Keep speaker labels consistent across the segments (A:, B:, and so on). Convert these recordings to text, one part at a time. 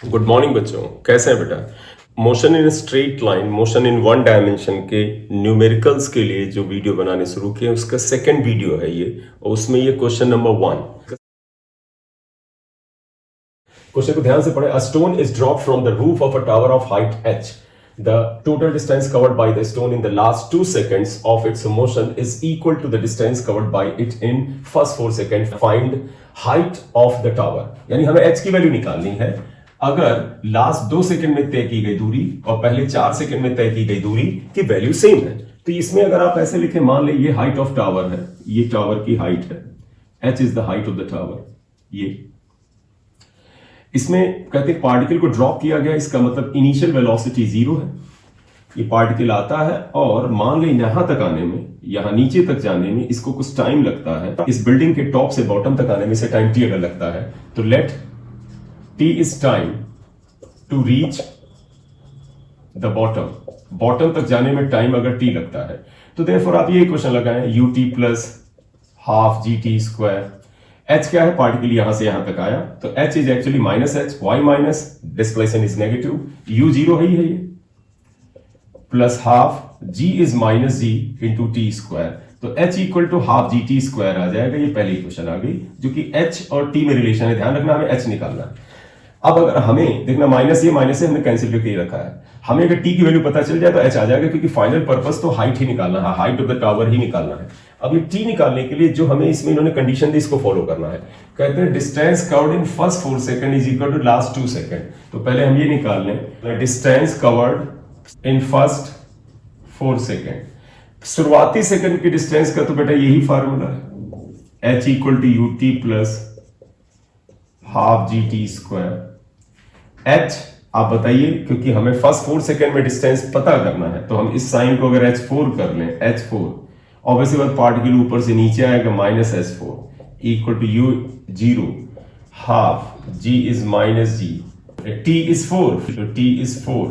A: Good morning बच्चों, कैसे हैं बेटा। Motion in straight line, motion in one dimension के न्यूमेरिकल्स के लिए जो वीडियो बनाने शुरू किए उसका सेकंड वीडियो है ये, और उसमें ये क्वेश्चन नंबर 1। क्वेश्चन को ध्यान से पढ़े। A stone is drop from the roof of a tower of height h. The total distance covered by the stone in the last 2 seconds of its motion is equal to the distance covered by it in first 4 seconds. Find height of the tower. यानी हमें h की value निकालनी है। अगर last 2 second में तय की गई दूरी और पहले 4 सेकंड में तय की गई दूरी की वैल्यू सेम है, तो इसमें अगर आप ऐसे लिखें, मान ले ये हाइट ऑफ टावर है, ये टावर की हाइट है, h is the height of the tower. ये इसमें कहते हैं पार्टिकल को ड्रॉप किया गया, इसका मतलब इनिशियल वेलोसिटी 0 है। ये पार्टिकल आता है और मान ले यहां तक आने में, यहां नीचे तक जाने में इसको कुछ टाइम लगता है। इस बिल्डिंग के टॉप से बॉटम तक आने में से टाइम t अगर लगता है, तो let t is time to reach the bottom. Bottom तक जाने में टाइम अगर t लगता है, तो देयरफॉर आप ये इक्वेशन लगाएं, ut plus half gt square. h क्या है, पार्टिकल यहां से यहां तक आया, तो h is actually minus h, y minus displacement is negative, u zero है ये, plus half g is minus g into T square. तो h equal to half G T square आ जाएगा। ये पहली इक्वेशन आ गई, जो कि h और t में रिलेशन है। ध्यान रखना, हमें h निकालना है। अब अगर हमें देखना, माइनस ये माइनस से हमने कैंसिल करके रखा है, हमें अगर t की वैल्यू पता चल जाए तो h आ जाएगा, क्योंकि फाइनल पर्पस तो हाइट ही निकालना है, हाइट ऑफ द टावर ही निकालना है। अब ये t निकालने के लिए जो हमें इसमें इन्होंने कंडीशन दी, इसको फॉलो करना है। कहते हैं distance covered in first 4 second is equal to last 2 second. तो पहले हम ये निकाल लें, distance covered in first 4 second. शुरुआती सेकंड की डिस्टेंस का तो बेटा यही फार्मूला है, h equal to u t plus half G T square. h आप बताइए, क्योंकि हमें फर्स्ट 4 सेकंड में डिस्टेंस पता करना है, तो हम इस साइन को अगर h4 कर लें, h4 ऑब्वियसली बात, पार्टिकल ऊपर से नीचे आएगा, minus h4 equal to u zero half g is minus g, t is 4, तो t इज 4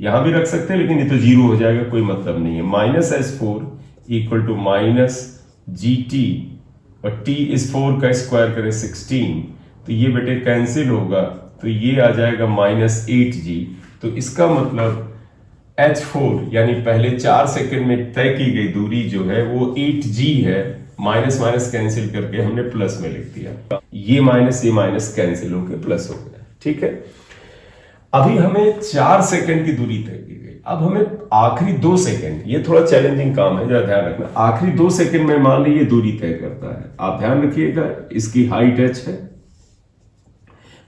A: यहां भी रख सकते हैं, लेकिन ये तो जीरो हो जाएगा, कोई मतलब नहीं है। Minus h4 equal to minus gt, और t इज 4 का स्क्वायर करें 16, तो ये बेटे कैंसिल होगा, तो ये आ जाएगा माइनस 8g। तो इसका मतलब h4 यानी पहले 4 सेकंड में तय की गई दूरी जो है वो 8g है। माइनस माइनस कैंसिल करके हमने प्लस में लिख दिया, ये माइनस कैंसिल होकर प्लस हो गया। ठीक है, अभी हमें 4 सेकंड की दूरी तय की गई। अब हमें आखिरी 2 सेकंड, ये थोड़ा चैलेंजिंग काम है, जरा ध्यान रखना। आखिरी 2 सेकंड में मान लीजिए दूरी तय करता है, आप ध्यान रखिएगा, इसकी हाइट h है।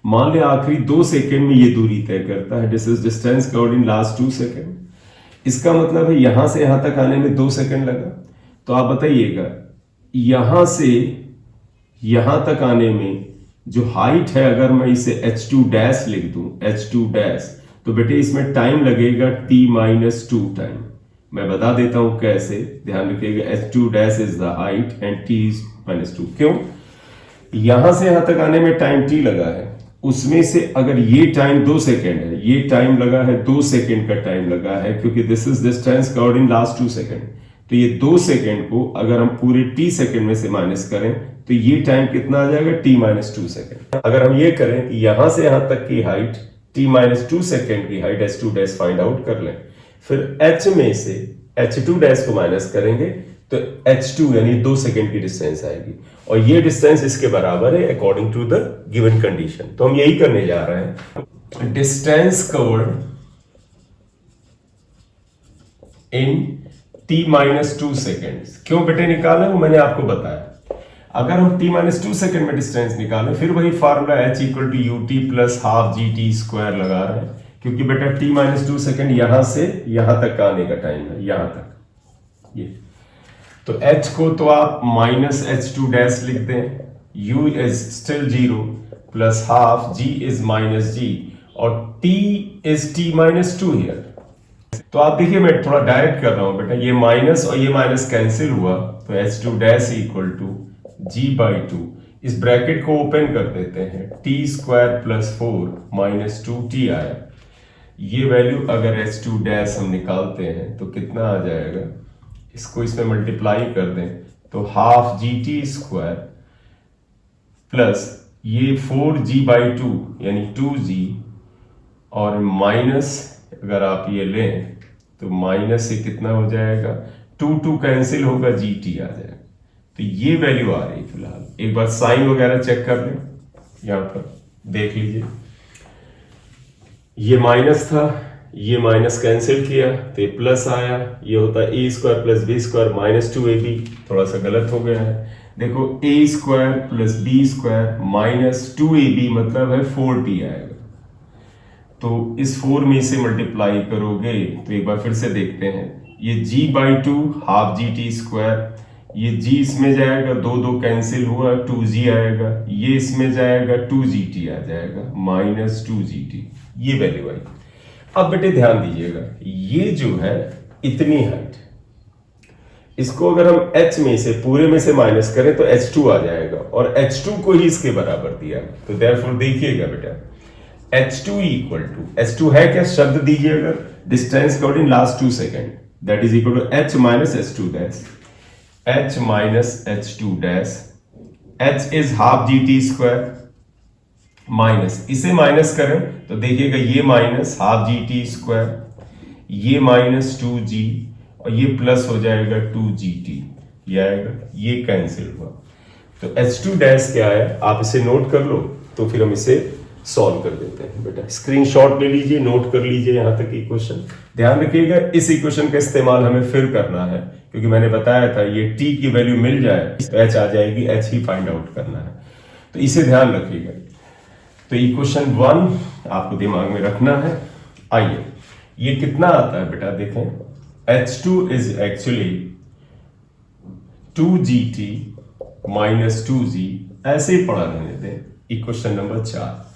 A: मान लिया आखिरी 2 सेकंड में ये दूरी तय करता है, this is distance covered in last 2 second. इसका मतलब है यहां से यहां तक आने में 2 सेकंड लगा। तो आप बताइएगा, यहां से यहां तक आने में जो हाइट है, अगर मैं इसे h2 डैश लिख दूं, h2 डैश, तो बेटे इसमें टाइम लगेगा t माइनस 2 टाइम। मैं बता देता हूं कैसे, ध्यान रखिएगा, h2 dash is the height and t is minus 2। क्यों, यहां से यहां तक आने में टाइम t लगा है, उसमें से अगर ये टाइम 2 सेकेंड है, ये टाइम लगा है 2 सेकेंड का टाइम लगा है, क्योंकि this is distance covered in last 2 second. तो ये 2 सेकेंड को अगर हम पूरे t सेकेंड में से माइनस करें, तो ये टाइम कितना आ जाएगा, t माइनस 2 सेकेंड। अगर हम ये करें कि यहां से यहां तक की हाइट t माइनस 2 सेकेंड की height h2 dash find out कर लें, फिर h में से h2 डैश को माइनस करेंगे, तो h2 यानी 2 सेकेंड की डिस्टेंस आएगी, और ये डिस्टेंस इसके बराबर है according to the given condition. तो हम यही करने जा रहे हैं, distance covered in t minus 2 second. क्यों बेटे निकाले, वो मैंने आपको बताया। अगर हम t माइनस 2 सेकेंड में डिस्टेंस निकालें, फिर वही formula h equal to u t plus half G T square लगा रहे हैं, क्योंकि बेटा t माइनस 2 सेकेंड यहां से यहां तक आने का टाइम है, यहां तक ये। तो h को तो आप माइनस h2 डैश लिख दें, u is still 0 plus half g is minus g, और t is t minus 2 here. तो आप देखिए, मैं थोड़ा डायरेक्ट कर रहा हूं बेटा, ये माइनस और ये माइनस कैंसिल हुआ, तो h2 dash equal to g by 2। इस ब्रैकेट को ओपन कर देते हैं, t square plus 4 minus 2t आया। ये वैल्यू अगर h2 डैश हम निकालते हैं तो कितना आ जाएगा, इसको इसमें मल्टीप्लाई कर दें, तो half G T square plus ये 4g बाई 2 यानी 2g और माइनस अगर आप ये लें तो माइनस से कितना हो जाएगा, 2 कैंसिल होगा, जी टी आ जाएगा। तो ये वैल्यू आ रही है फिलहाल। एक बार साइन वगैरह चेक कर लें, यहां पर देख लीजिए, ये माइनस था, ये माइनस कैंसिल किया तो ये प्लस आया, ये होता है A square plus B square minus 2ab। थोड़ा सा गलत हो गया है, देखो A square plus B square minus 2ab मतलब है 4t आएगा। तो इस 4 में से मल्टीप्लाई करोगे तो एक बार फिर से देखते हैं, ये g/2 half G T square, ये g इसमें जाएगा, 2 कैंसिल हुआ, 2g आएगा, ये इसमें जाएगा, 2gt आ जाएगा माइनस 2gt, ये वैल्यू आई। अब बेटे ध्यान दीजिएगा, ये जो है इतनी हाइट, इसको अगर हम h में से पूरे में से माइनस करें तो h2 आ जाएगा, और h2 को ही इसके बराबर दिया, तो देयरफॉर देखिएगा बेटा h2 इक्वल टू, h2 है क्या, शब्द दीजिएगा distance covered in last 2 second, that is equal to h minus h2 dash, h minus h2 dash, h is half G T square minus, इसे माइनस करें तो देखिएगा ये minus half G T square, ये माइनस 2g और ये plus हो जाएगा 2gt, ये आएगा, ये कैंसिल हुआ। तो h2 डैश क्या है आप इसे नोट कर लो, तो फिर हम इसे सॉल्व कर देते हैं। बेटा स्क्रीनशॉट ले लीजिए, नोट कर लीजिए यहां तक इक्वेशन। ध्यान रखिएगा इस इक्वेशन का इस्तेमाल हमें फिर करना है, क्योंकि मैंने बताया था ये t की वैल्यू मिल जाए तो h आ जाएगी, h ही फाइंड आउट करना है, तो इसे ध्यान रखिएगा। तो इक्वेशन 1 आपको दिमाग में रखना है। आइए ये कितना आता है बेटा, देखें h2 is actually 2gt minus 2g, ऐसे ही पढ़ा रहने दें। Equation number 4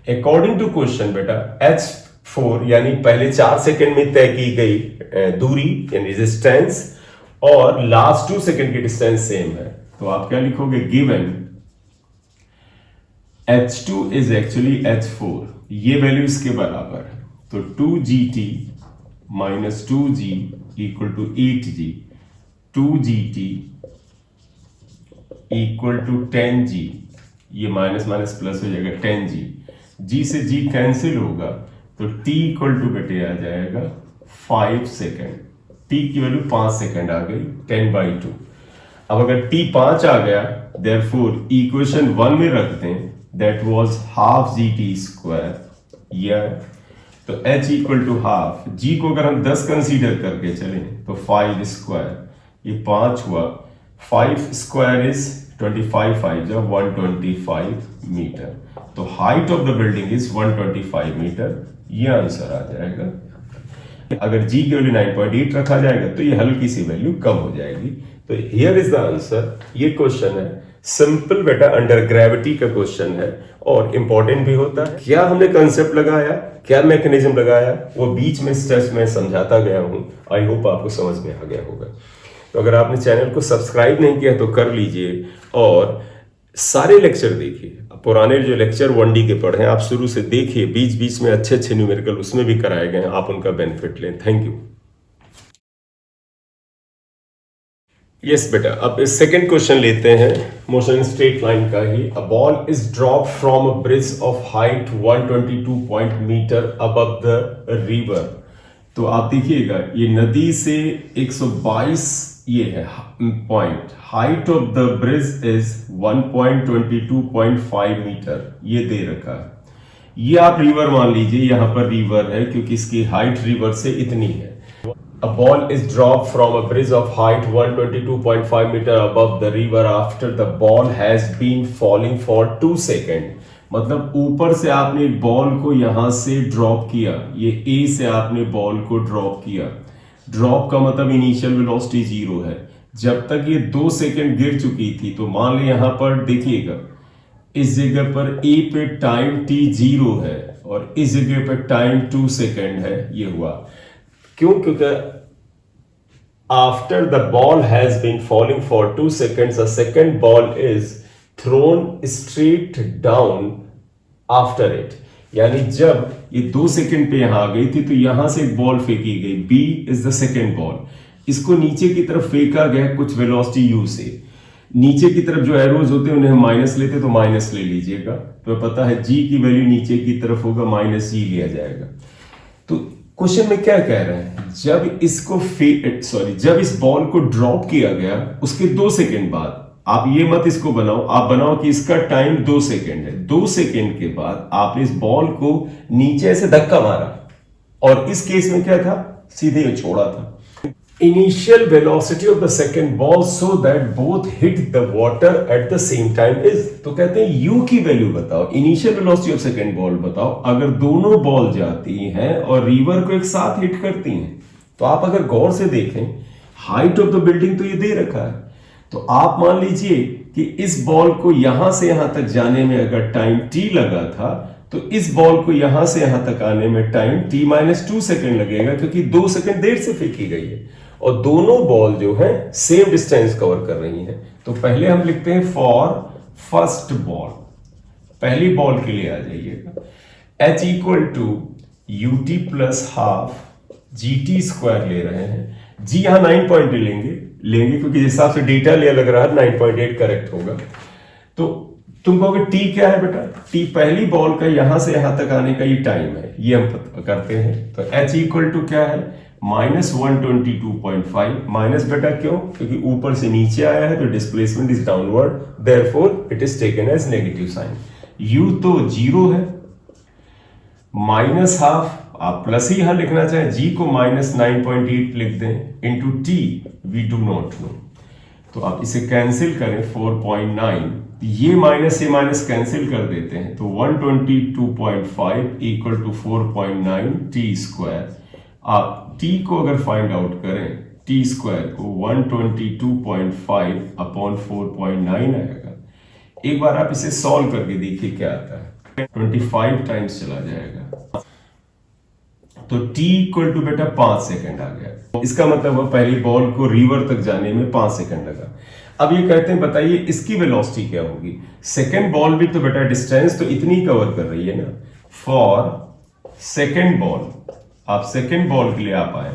A: according to question बेटा h4 यानी पहले 4 सेकंड में तय की गई दूरी यानी डिस्टेंस और लास्ट 2 सेकंड की डिस्टेंस सेम है, तो आप क्या लिखोगे, given h2 is actually h4, ये वैल्यू इसके बराबर है, तो 2gt minus 2g equal to 8g, 2gt equal to 10g, ये माइनस माइनस प्लस हो जाएगा 10g, g से g कैंसिल होगा तो t इक्वल टू बेटे आ जाएगा 5 सेकेंड, t की वैल्यू 5 सेकेंड आ गई 10/2। अब अगर t 5 आ गया, देयरफॉर इक्वेशन 1 में रखते हैं, that was half G T square, या तो h equal to half, g को अगर हम 10 कंसीडर करके चलें तो 5 स्क्वायर, ये 5 हुआ, 5 स्क्वायर इज 25, 5 जो 125 मीटर, तो height of the building is 125 meter, ये आंसर आ जाएगा। अगर g की वैल्यू 9.8 रखा जाएगा तो ये हल्की सी वैल्यू कम हो जाएगी। तो हियर इज द आंसर। ये क्वेश्चन है सिंपल बेटा, अंडर ग्रेविटी का क्वेश्चन है और इंपॉर्टेंट भी होता है। क्या हमने कंसेप्ट लगाया, क्या मैकेनिज्म लगाया, वो बीच में स्टेप्स में समझाता गया हूं। आई होप आपको समझ में आ गया होगा। तो अगर आपने चैनल को सब्सक्राइब नहीं किया तो कर लीजिए और सारे लेक्चर देखिए। पुराने जो लेक्चर 1D के पढ़े आप शुरू से देखिए, बीच बीच में अच्छे अच्छे न्यूमेरिकल उसमें भी कराए गए हैं, आप उनका बेनिफिट लें। Thank you. यस बेटा, अब सेकंड क्वेश्चन लेते हैं, मोशन स्ट्रेट लाइन का ही। A ball is drop from a bridge of height 122 meter above the river. तो आप देखिएगा ये नदी से 122 ये है point, height of the bridge is 1.22.5 meter, ये दे रखा है। ये आप रिवर मान लीजिए, यहां पर रिवर है क्योंकि इसकी हाइट रिवर से इतनी है। A ball is dropped from a bridge of height 122.5 meter above the river after the ball has been falling for 2 seconds। मतलब ऊपर से आपने एक बॉल को यहां से ड्रॉप किया, ये A से आपने बॉल को ड्रॉप किया। ड्रॉप का मतलब इनिशियल वेलोसिटी 0 है। जब तक ये 2 सेकंड गिर चुकी थी, तो मान ली यहां पर देखिएगा इस जगह पर A पे टाइम t 0 है और इस जगह पर टाइम 2 सेकंड है। ये हुआ क्यों? क्योंकि after the ball has been falling for 2 seconds, a second ball is thrown straight down after it। यानी जब ये 2 सेकंड पे यहां आ गई थी तो यहां से एक बॉल फेंकी गई, B is the second ball. इसको नीचे की तरफ फेंका गया कुछ वेलोसिटी u से। नीचे की तरफ जो एरोज होते हैं उन्हें हम माइनस लेते तो माइनस ले लीजिएगा, तो पता है जी की वैल्यू नीचे की तरफ होगा, माइनस जी लिया जाएगा। तो क्वेश्चन में क्या कह रहे हैं, जब इस बॉल को ड्रॉप किया गया उसके 2 सेकेंड बाद, आप ये मत इसको बनाओ, आप बनाओ कि इसका टाइम 2 सेकेंड है। 2 सेकेंड के बाद आपने इस बॉल को नीचे से धक्का मारा, और इस केस में क्या था, सीधे छोड़ा था। Initial velocity of the second ball so that both hit the water at the same time is, तो कहते हैं u की वैल्यू बताओ, initial velocity of second ball बताओ अगर दोनों बॉल जाती हैं और रिवर को एक साथ हिट करती हैं। तो आप अगर गौर से देखें, हाइट ऑफ द बिल्डिंग तो ये दे रखा है, तो आप मान लीजिए कि इस बॉल को यहां से यहां तक जाने में अगर टाइम t लगा था, तो इस बॉल को यहां से यहां तक आने में टाइम t-2 सेकेंड लगेगा, क्योंकि 2 सेकेंड देर से फेंकी गई है और दोनों बॉल जो है सेम डिस्टेंस कवर कर रही हैं। तो पहले हम लिखते हैं फॉर फर्स्ट बॉल, पहली बॉल के लिए आ जाइएगा, h equal to ut plus half gt square ले रहे हैं। g यहां 9.8 लेंगे क्योंकि जिस हिसाब से डेटा लिया लग रहा है 9.8 करेक्ट होगा। तो तुम कहोगे t क्या है बेटा, t पहली बॉल का यहां से यहां तक आने का ये टाइम है, ये हम करते हैं। तो h इक्वल टू क्या है, -122.5, माइनस बेटा क्यों, क्योंकि ऊपर से नीचे आया है तो displacement is downward, therefore it is taken as negative sign. u तो 0 है, माइनस हाफ, आप प्लस ही यहां लिखना चाहें, g को -9.8 लिख दें into t, we do not know, तो आप इसे कैंसिल करें 4.9, ये माइनस कैंसिल कर देते हैं, तो 122.5 इक्वल टू 4.9 t स्क्वायर। आप t को अगर फाइंड आउट करें, t स्क्वायर को 122.5 अपॉन 4.9 आएगा। एक बार आप इसे सॉल्व करके देखिए क्या आता है, 25 टाइम्स चला जाएगा, तो t इक्वल टू बेटा 5 सेकेंड आ गया। इसका मतलब वो पहली बॉल को रिवर तक जाने में 5 सेकेंड लगा। अब ये कहते हैं बताइए इसकी वेलोसिटी क्या होगी। सेकेंड बॉल भी तो बेटा डिस्टेंस तो इतनी कवर कर रही है ना, फॉर सेकेंड बॉल, आप सेकेंड बॉल के लिए आप आए,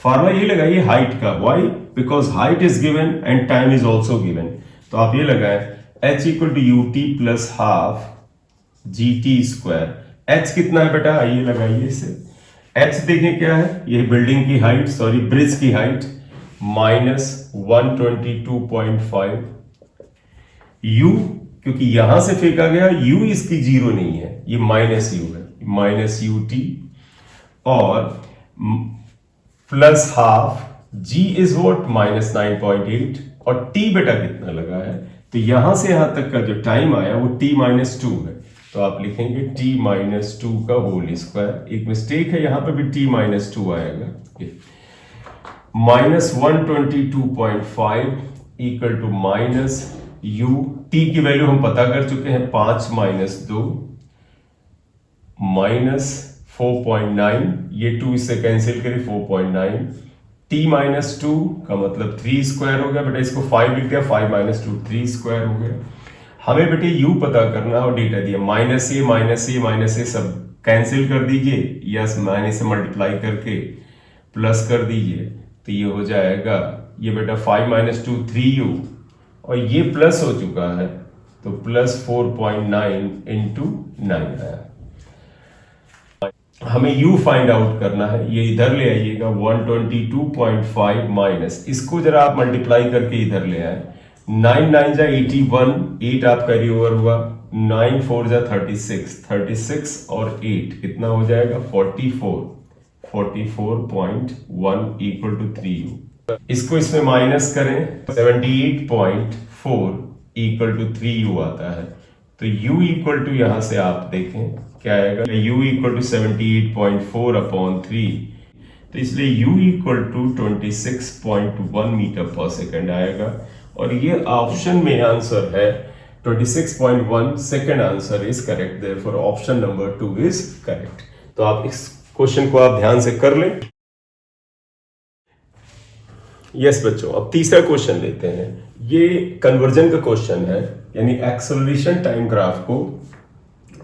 A: फार्मूला ये लगाइए हाइट का, why, because height is given and time is also given. तो आप ये लगाए h equal to ut plus half gt square. h कितना है बेटा, आइए लगाइए इसे, h देखें क्या है, ये बिल्डिंग की हाइट, सॉरी ब्रिज की हाइट, -122.5, u क्योंकि यहां से फेंका गया, u इसकी 0 नहीं है, ये माइनस u है, माइनस ut, और plus half g is what -9.8, और t बेटा कितना लगा है, तो यहां से यहां तक का जो टाइम आया वो t-2 है, तो आप लिखेंगे t-2 का होल स्क्वायर। एक मिस्टेक है, यहां पे भी t-2 आएगा, -122.5 equal to minus u, t की वैल्यू हम पता कर चुके हैं 5 - 2 -4.9, ये 2 इससे कैंसिल करें 4.9, t-2 का मतलब 3 स्क्वायर हो गया, बेटा इसको 5 लिख दिया, 5 - 2 3 स्क्वायर हो गया। हमें बेटे u पता करना और डेटा दिया, माइनस ए सब कैंसिल कर दीजिए, यस माइनस से मल्टीप्लाई करके प्लस कर दीजिए, तो ये हो जाएगा, ये बेटा 5 - 2 3u, और ये प्लस हो चुका है तो प्लस 4.9 इंटू 9 आया। हमें u फाइंड आउट करना है, ये इधर ले आइएगा, 122.5 माइनस, इसको जरा आप मल्टीप्लाई करके इधर ले आए, 9 9 जा 81, 8 आप कैरी ओवर हुआ, 9 4 जा 36 और 8 कितना हो जाएगा 44.1 इक्वल टू 3u। इसको इसमें माइनस करें, 78.4 इक्वल टू 3u आता है, तो u इक्वल टू यहां से आप देखें क्या आएगा, u इक्वल टू 78.4 अपॉन 3, तो इसलिए u इक्वल टू 26.1 मीटर पर सेकेंड आएगा, और ये ऑप्शन में आंसर है 26.1, second answer is correct, therefore option number 2 is correct. तो आप इस क्वेश्चन को आप ध्यान से कर लें। यस बच्चों, अब तीसरा क्वेश्चन लेते हैं। ये कन्वर्जन का क्वेश्चन है, यानी एक्सेलरेशन टाइम ग्राफ को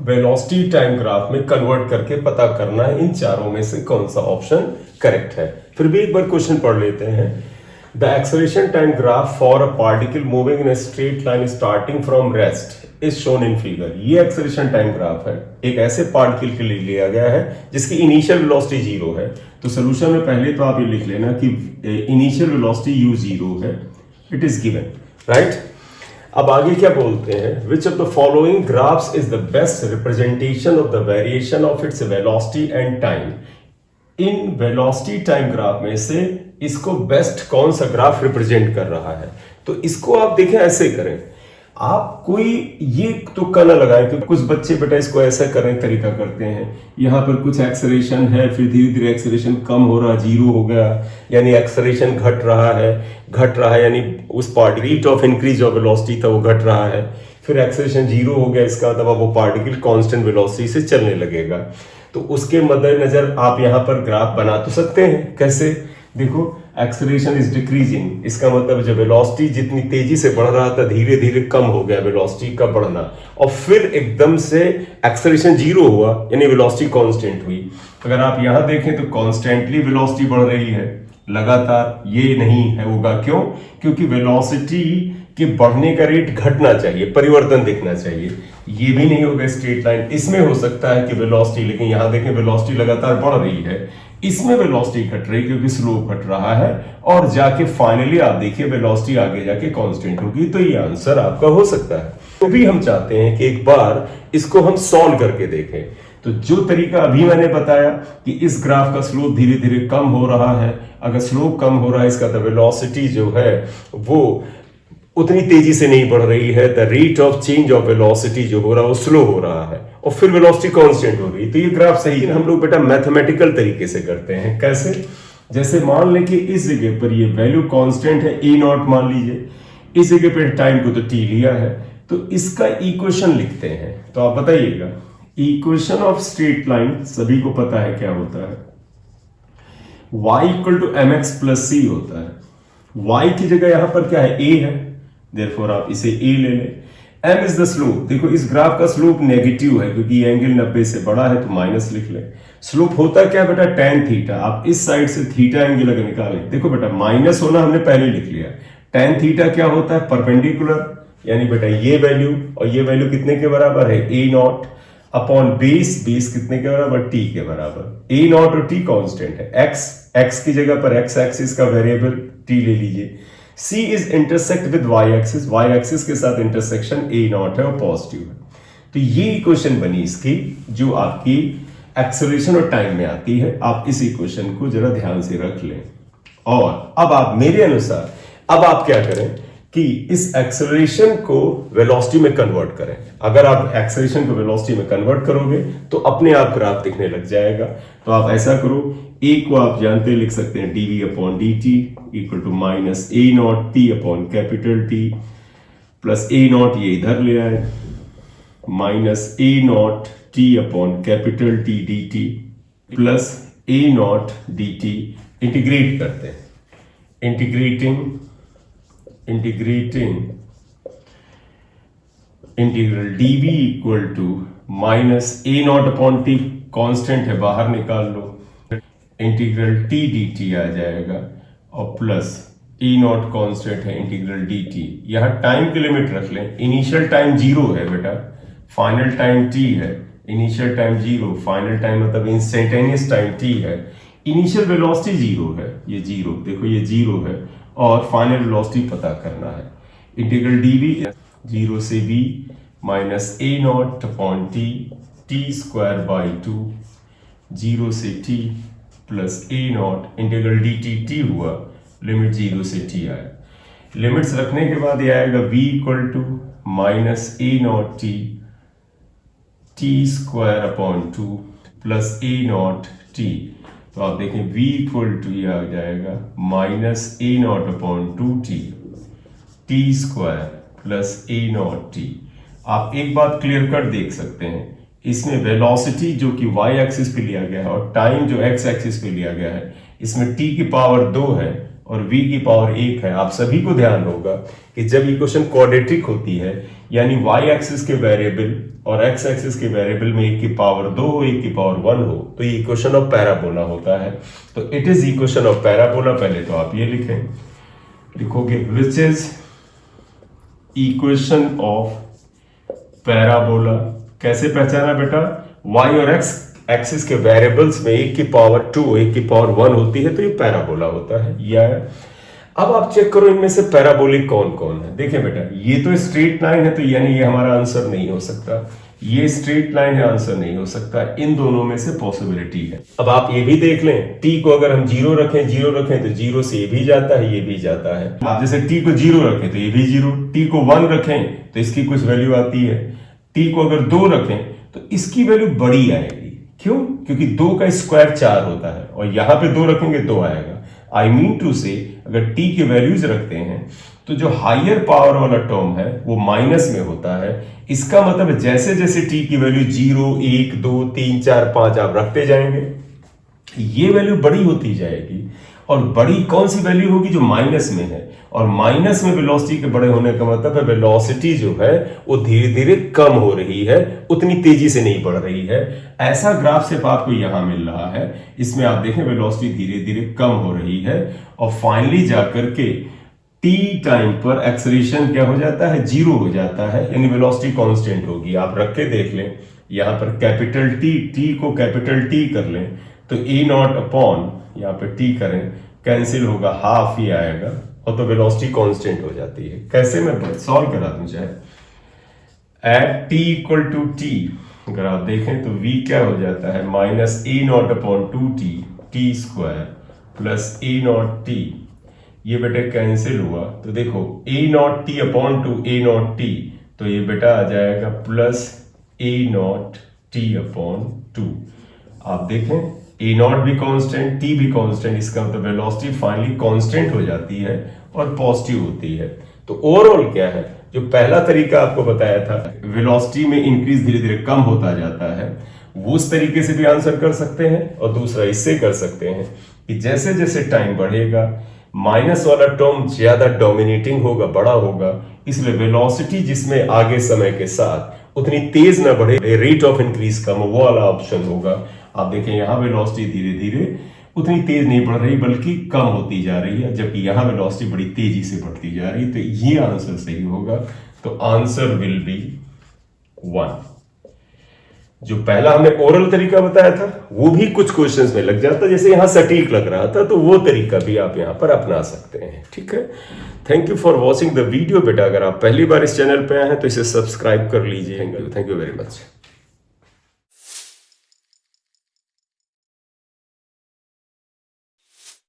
A: वेलोसिटी टाइम ग्राफ में कन्वर्ट करके पता करना है इन चारों में से कौन सा ऑप्शन करेक्ट है। फिर भी एक बार क्वेश्चन पढ़ लेते हैं। The acceleration time graph for a particle moving in a straight line starting from rest is shown in figure. ये एक्सेलरेशन टाइम ग्राफ है, एक ऐसे पार्टिकल के लिए लिया गया है जिसकी इनिशियल वेलोसिटी जीरो है। तो सोल्यूशन में पहले तो आप ये लिख लेना कि इनिशियल वेलोसिटी u जीरो है, इट इज गिवन, राइट। अब आगे क्या बोलते हैं, which of the following graphs is the best representation of the variation of its velocity and time. In velocity time graph में से इसको बेस्ट कौन सा ग्राफ रिप्रेजेंट कर रहा है। तो इसको आप देखें, ऐसे करें, आप कोई ये तुक्का ना लगाएं कि कुछ बच्चे बेटा इसको ऐसा करने का तरीका करते हैं, यहाँ पर कुछ एक्सेलरेशन है, फिर धीरे धीरे एक्सेलरेशन कम हो रहा, जीरो हो गया, यानी एक्सेलरेशन घट रहा है, यानी उस particle rate of increase of velocity था वो घट रहा है, फिर एक्सेलरेशन जीरो हो गया, इसका मतलब अब वो पार्टिकल कांस्टेंट वेलोसिटी से चलने लगेगा। तो उसके मद्देनजर आप यहाँ पर ग्राफ बना तो सकते हैं। कैसे, देखो एक्सेलरेशन इज डिक्रीजिंग, इसका मतलब जब वेलोसिटी जितनी तेजी से बढ़ रहा था धीरे धीरे कम हो गया वेलोसिटी का बढ़ना, और फिर एकदम से एक्सेलरेशन जीरो हुआ यानी वेलोसिटी कांस्टेंट हुई। अगर आप यहां देखें तो कांस्टेंटली वेलोसिटी बढ़ रही है लगातार, ये नहीं है होगा, क्यों? क्योंकि वेलोसिटी के बढ़ने का रेट घटना चाहिए, परिवर्तन दिखना चाहिए, ये भी नहीं होगा स्ट्रेट लाइन। इसमें हो सकता है कि वेलोसिटी, लेकिन यहां देखें वेलोसिटी लगातार बढ़ रही है, इसमें वेलोसिटी घट रही क्योंकि स्लोप घट रहा है, और जाके फाइनली आप देखिए वेलोसिटी आगे जाके कांस्टेंट होगी। तो ये आंसर आपका हो सकता है। तो भी हम चाहते हैं कि एक बार इसको हम सॉल्व करके देखें। तो जो तरीका अभी मैंने बताया कि इस ग्राफ का स्लोप धीरे धीरे कम हो रहा है, अगर स्लोप कम हो रहा है इसका तो वेलोसिटी जो है वो उतनी तेजी से नहीं बढ़ रही है, the rate of change of velocity जो हो रहा है वो स्लो हो रहा है, और फिर वेलोसिटी कांस्टेंट हो रही है। तो ये ग्राफ सही है। हम लोग बेटा मैथमेटिकल तरीके से करते हैं। कैसे? जैसे मान लें कि इस जगह पर ये वैल्यू कांस्टेंट है, ए नॉट मान लीजिए, इस जगह पर टाइम को तो टी लिया है, तो इसका इक्वेशन लिखते हैं। तो आप बताइएगा, इक्वेशन ऑफ स्ट्रेट लाइन सभी को पता है क्या होता है, y equal to M X plus C होता है। y की जगह यहां पर क्या है, a है, देयरफॉर आप इसे a ले लें। m इज द स्लोप, देखो इस ग्राफ का स्लोप नेगेटिव है क्योंकि एंगल 90 से बड़ा है तो माइनस लिख लें। स्लोप होता क्या बेटा, tan थीटा। आप इस साइड से थीटा एंगल अगर निकालें, देखो बेटा माइनस होना हमने पहले लिख लिया। tan थीटा क्या होता है, परपेंडिकुलर, यानी बेटा ये वैल्यू और ये वैल्यू कितने के बराबर है, a naught upon base, base कितने के बराबर, t के बराबर। a नॉट और t कांस्टेंट है, x की जगह पर x एक्सिस का वेरिएबल t ले लीजिए। c is intersect with y axis के साथ इंटरसेक्शन a नॉट है और पॉजिटिव है। तो ये इक्वेशन बनी इसकी जो आपकी एक्सेलरेशन और टाइम में आती है। आप इस इक्वेशन को जरा ध्यान से रख लें, और अब आप मेरे अनुसार अब आप क्या करें कि इस एक्सेलरेशन को वेलोसिटी में कन्वर्ट करें। अगर आप एक्सेलरेशन को वेलोसिटी में कन्वर्ट करोगे तो अपने आप ग्राफ दिखने लग जाएगा। तो आप ऐसा करो, a को आप जानते लिख सकते हैं dv upon dt equal to minus a naught t upon capital T plus a naught ये इधर ले आए minus a naught t upon capital T dt plus a naught dt। Integrate करते हैं, integrating integral dv equal to minus a naught upon t, constant है बाहर निकाल लो, इंटीग्रल t dt आ जाएगा, और प्लस e नॉट कांस्टेंट है इंटीग्रल dt। यहां टाइम की लिमिट रख लें, इनिशियल टाइम जीरो है बेटा, फाइनल टाइम t है, initial time zero, final time मतलब इंस्टेंटेनियस टाइम t है। इनिशियल वेलोसिटी जीरो है, ये जीरो देखो ये जीरो है, और फाइनल वेलोसिटी पता करना है। इंटीग्रल dv जीरो से b minus a naught upon t square by 2 zero से t plus a naught integral dt t हुआ, लिमिट जीरो से t आया। लिमिट्स रखने के बाद ये आएगा v equal to minus a naught t square upon 2 plus a naught t। तो आप देखें v इक्वल टू ये आ जाएगा minus a naught upon 2t t square plus a naught t। आप एक बात क्लियर कट देख सकते हैं, इसमें वेलोसिटी जो कि y एक्सिस पे लिया गया है और टाइम जो x एक्सिस पे लिया गया है, इसमें t की पावर 2 है और v की पावर 1 है। आप सभी को ध्यान होगा कि जब इक्वेशन क्वाड्रेटिक होती है, यानी y एक्सिस के वेरिएबल और x एक्सिस के वेरिएबल में 1 की पावर 2 हो, 1 की पावर 1 हो, तो ये इक्वेशन ऑफ पैराबोला होता है। तो it is equation of parabola. पहले तो आप ये लिखें, लिखोगे which is equation of parabola. कैसे पहचाना बेटा, y और x एक्सिस के वेरिएबल्स में 1 की पावर 2 1 की पावर 1 होती है, तो ये पैराबोला होता है। यह है। अब आप चेक करो इनमें से पैराबोलिक कौन कौन है। देखिए बेटा, ये तो स्ट्रेट लाइन है, तो यानी ये हमारा आंसर नहीं हो सकता। ये स्ट्रेट लाइन है, आंसर नहीं हो सकता। इन दोनों में से पॉसिबिलिटी है। अब आप ये भी देख लें, t को अगर हम 0 रखें तो 0 से ये भी जाता है, ये भी जाता है। आप जैसे t को 0 रखें तो ये भी 0, t को 1 रखें तो इसकी कुछ वैल्यू आती है, t को अगर 2 रखें तो इसकी वैल्यू बड़ी आएगी। क्यों? क्योंकि 2 का स्क्वायर 4 होता है, और यहां पे 2 रखेंगे 2 आएगा। आई मीन टू से अगर t की वैल्यूज रखते हैं तो जो हायर पावर वाला टर्म है वो माइनस में होता है। इसका मतलब जैसे जैसे t की वैल्यू 0 1 2 3 4 5 आप रखते जाएंगे, ये वैल्यू बड़ी होती जाएगी। और बड़ी कौन सी वैल्यू होगी? जो माइनस में है। और माइनस में वेलोसिटी के बड़े होने का मतलब है वेलोसिटी जो है वो धीरे धीरे कम हो रही है, उतनी तेजी से नहीं बढ़ रही है। ऐसा ग्राफ सिर्फ आपको यहां मिल रहा है। इसमें आप देखें वेलोसिटी धीरे धीरे कम हो रही है, और फाइनली जाकर के t टाइम पर एक्सेलरेशन क्या हो जाता है? 0 हो जाता है, यानी वेलोसिटी कांस्टेंट होगी। आप रख के देख लें, यहां पर कैपिटल T को कैपिटल T कर लें तो a0 अपॉन यहाँ पे t करें, कैंसिल होगा, हाफ ही आएगा, और तो वेलोसिटी कांस्टेंट हो जाती है। कैसे मैं सॉल्व करा दूं चाहे, at t equal to t अगर आप देखें तो v क्या हो जाता है? Minus a0 upon 2t t square plus a0 t। ये बेटा कैंसिल हुआ तो देखो a0 t upon 2 a0 t, तो ये बेटा आ जाएगा प्लस a0 t अपॉन 2। आप देखें a0 भी कांस्टेंट, t भी कांस्टेंट, इसका मतलब वेलोसिटी फाइनली कांस्टेंट हो जाती है और पॉजिटिव होती है। तो ओवरऑल क्या है, जो पहला तरीका आपको बताया था वेलोसिटी में इंक्रीज धीरे धीरे कम होता जाता है, वो उस तरीके से भी आंसर कर सकते हैं। और दूसरा इससे कर सकते हैं कि जैसे जैसे टाइम बढ़ेगा माइनस वाला टर्म ज्यादा डोमिनेटिंग होगा, बड़ा होगा, इसलिए वेलोसिटी जिसमें आगे समय के साथ उतनी तेज ना बढ़े, रेट ऑफ इंक्रीज कम, वो वाला ऑप्शन होगा। आप देखें यहां वेलोसिटी धीरे धीरे उतनी तेज नहीं बढ़ रही बल्कि कम होती जा रही है, जबकि यहां वेलोसिटी बड़ी तेजी से बढ़ती जा रही है। तो ये आंसर सही होगा। तो आंसर विल बी 1। जो पहला हमने ओरल तरीका बताया था वो भी कुछ क्वेश्चंस में लग जाता, जैसे यहां सटीक लग रहा था, तो वो तरीका भी आप यहां पर अपना सकते हैं। ठीक है, thank you for watching the video. बेटा अगर आप पहली बार इस चैनल पे आए हैं तो इसे सब्सक्राइब कर लीजिए। Thank you very much.